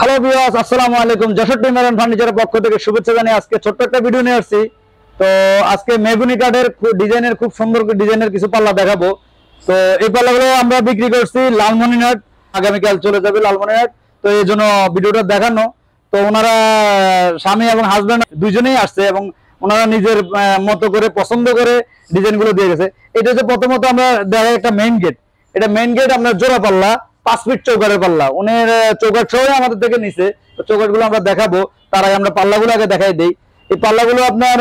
Hello viewers, আসসালামু আলাইকুম। Jessore timber and ফার্নিচারের পক্ষ থেকে শুভেচ্ছা জানিয়ে আজকে ছোট্ট একটা ভিডিও নিয়ে আসছি। তো আজকে মেহগুনি কাঠের ডিজাইনের খুব সুন্দর ডিজাইনের কিছু পাল্লা দেখাবো। তো এই পাল্লাগুলো আমরা বিক্রি করছি লালমনিরহাট, আগামীকাল চলে যাবে লালমনিরহাট। তো এই জন্য ভিডিওটা দেখানো। তো ওনারা স্বামী এবং হাজবেন্ড দুইজনেই আসছে এবং ওনারা নিজের মতো করে পছন্দ করে ডিজাইনগুলো দিয়ে গেছে। এটা হচ্ছে প্রথমত আমরা দেখা একটা মেইন গেট। এটা মেইন গেট আপনার জোড়া পাল্লা, 5 ফিট চৌকাঠের পাল্লা। উনের চৌকাঠ সহ আমাদের থেকে নিছে। তো চৌকাঠগুলো আমরা দেখাবো, তার আগে আমরা পাল্লাগুলো আগে দেখাই দেই। এই পাল্লাগুলো আপনার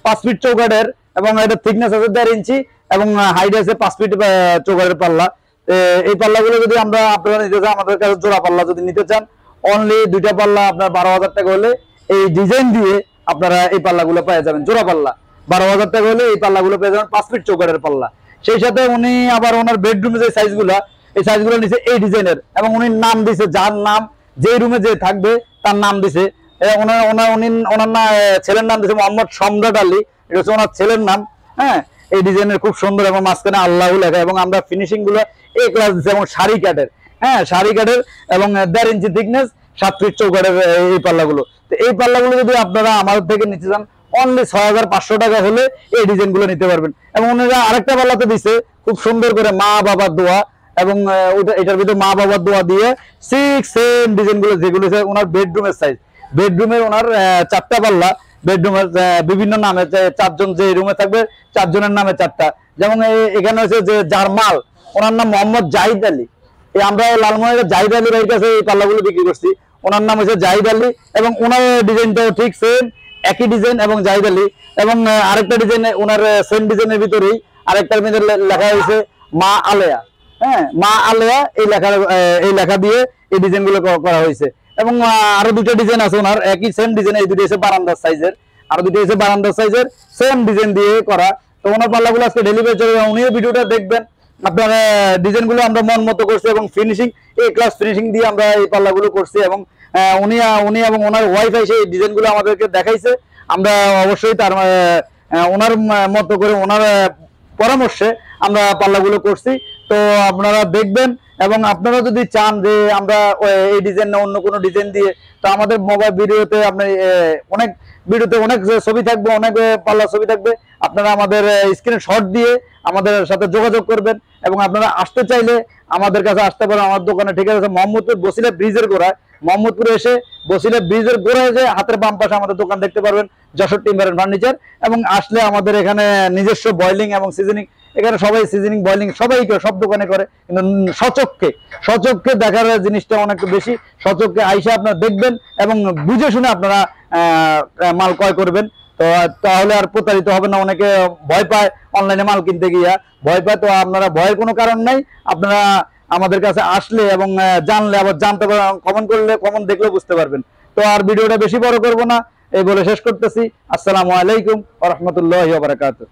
5 ফিট চৌকাঠের এবং এটা থিকনেস আছে 1.5 ইঞ্চি এবং হাইট আছে 5 ফিট চৌকাঠের পাল্লা। এই পাল্লাগুলো যদি আপনারা নিতে চান, আমাদের কাছে জোড়া পাল্লা যদি নিতে চান, অনলি দুইটা পাল্লা আপনার 12,000 টাকা হলে এই ডিজাইন দিয়ে আপনারা এই পাল্লাগুলো পেয়ে যাবেন। জোড়া পাল্লা 12,000 টাকা হলে এই পাল্লাগুলো পেয়ে যাবেন 5 ফিট চৌকাঠের পাল্লা। সেই সাথে উনি আবার ওনার বেডরুমে যে সাইজগুলা, এই সাইজগুলো নিচে এই ডিজাইনের এবং উনি নাম দিছে, যার নাম যে রুমে যে থাকবে তার নাম দিছে। ওনার ছেলের নাম দিছে মোহাম্মদ সম্রাট আলী। এটা হচ্ছে ওনার ছেলের নাম। হ্যাঁ, এই ডিজাইনের খুব সুন্দর এবং মাঝখানে আল্লাহ লেখা এবং আমরা ফিনিশিং গুলো এ ক্লাস দিচ্ছি এবং শাড়ি কাঠের। হ্যাঁ, শাড়ি কাঠের এবং 1.5 ইঞ্চি থিকনেস, 7 ফিট চৌকাঠের এই পাল্লাগুলো। তো এই পাল্লাগুলো যদি আপনারা আমাদের থেকে নিতে চান, অনলি 6,500 টাকা হলে এই ডিজাইনগুলো নিতে পারবেন। এবং ওনারা আরেকটা পাল্লাতে দিছে খুব সুন্দর করে মা বাবার দোয়া এবং এটার ভিতরে মা বাবার দোয়া দিয়ে 6 সেম ডিজাইনগুলো, যেগুলো ওনার বেডরুমের সাইজ। বেডরুমের ওনার 4টা পাল্লা, বেডরুমের বিভিন্ন নামে, 4 জন যে রুমে থাকবে 4 জনের নামে 4টা। যেমন এখানে হচ্ছে যে যার মাল, ওনার নাম মোহাম্মদ জাহিদ আলী। আমরা লালমনিরহাটের জাহিদ আলী ভাইয়ের কাছে এই পাল্লাগুলো বিক্রি করছি। ওনার নাম হচ্ছে জাহিদ আলী এবং ওনার ডিজাইনটাও ঠিক সেম, একই ডিজাইন এবং জাহিদ আলী। এবং আরেকটা ডিজাইন ওনার সেম ডিজাইনের ভিতরেই আরেকটার মধ্যে লেখা হয়েছে মা আলেয়া। হ্যাঁ, মা আলেয়া এই লেখা দিয়ে এই ডিজাইন গুলো করা হয়েছে। এবং আরো দুটো ডিজাইন আছে ওনার, একই সেম ডিজাইন। এই দুটো এসে বারান্দার সাইজের, আরো দুটো এসে বারান্দার সাইজের, সেম ডিজাইন দিয়ে করা। তো ওনার পাল্লাগুলো আজকে ডেলিভারি চলে যাবে, উনিও ভিডিওটা দেখবেন। আপনার ডিজাইন গুলো আমরা মন মতো করছি এবং ফিনিশিং এ ক্লাস ফিনিশিং দিয়ে আমরা এই পাল্লাগুলো করছি। এবং উনি এবং ওনার ওয়াইফ এসে এই ডিজাইন গুলো আমাদেরকে দেখাইছে। আমরা অবশ্যই তার ওনার মতো করে, ওনার পরামর্শে আমরা পাল্লাগুলো করছি। তো আপনারা দেখবেন এবং আপনারা যদি চান যে আমরা এই ডিজাইন না অন্য কোনো ডিজাইন দিয়ে, তো আমাদের মোবাইল ভিডিওতে আপনি অনেক ভিডিওতে অনেক ছবি থাকবে, অনেক পাল্লা ছবি থাকবে। আপনারা আমাদের স্ক্রিনে শট দিয়ে আমাদের সাথে যোগাযোগ করবেন এবং আপনারা আসতে চাইলে আমাদের কাছে আসতে পারেন। আমার দোকানে ঠিক আছে মোহাম্মদপুর বসিলা ব্রিজের গোড়ায়, মোহাম্মদপুরে এসে বসিলা ব্রিজের গোড়ায় যে হাতের বাম পাশে আমাদের দোকান দেখতে পারবেন, যশোর টিম্বার এন্ড ফার্নিচার। এবং আসলে আমাদের এখানে নিজস্ব বয়লিং এবং সিজনিং, এখানে সবাই সিজনিং বয়লিং সবাই সব দোকানে করে, কিন্তু সচক্ষে দেখার জিনিসটা অনেক বেশি। সচক্ষে আইসা আপনারা দেখবেন এবং বুঝে শুনে আপনারা মাল ক্রয় করবেন। তো তাহলে আর প্রতারিত হবে না। অনেকে ভয় পায় অনলাইনে মাল কিনতে গিয়া, ভয় পায়। তো আপনারা ভয়ের কোনো কারণ নাই। আপনারা আমাদের কাছে আসলে এবং জানলে, আবার জানতে পারবেন, কমেন্ট করলে, কমেন্ট দেখলেও বুঝতে পারবেন। তো আর ভিডিওটা বেশি বড় করবো না, এই বলে শেষ করতেছি। আসসালামু আলাইকুম ওয়া রাহমাতুল্লাহি ওয়া বারাকাতুহু।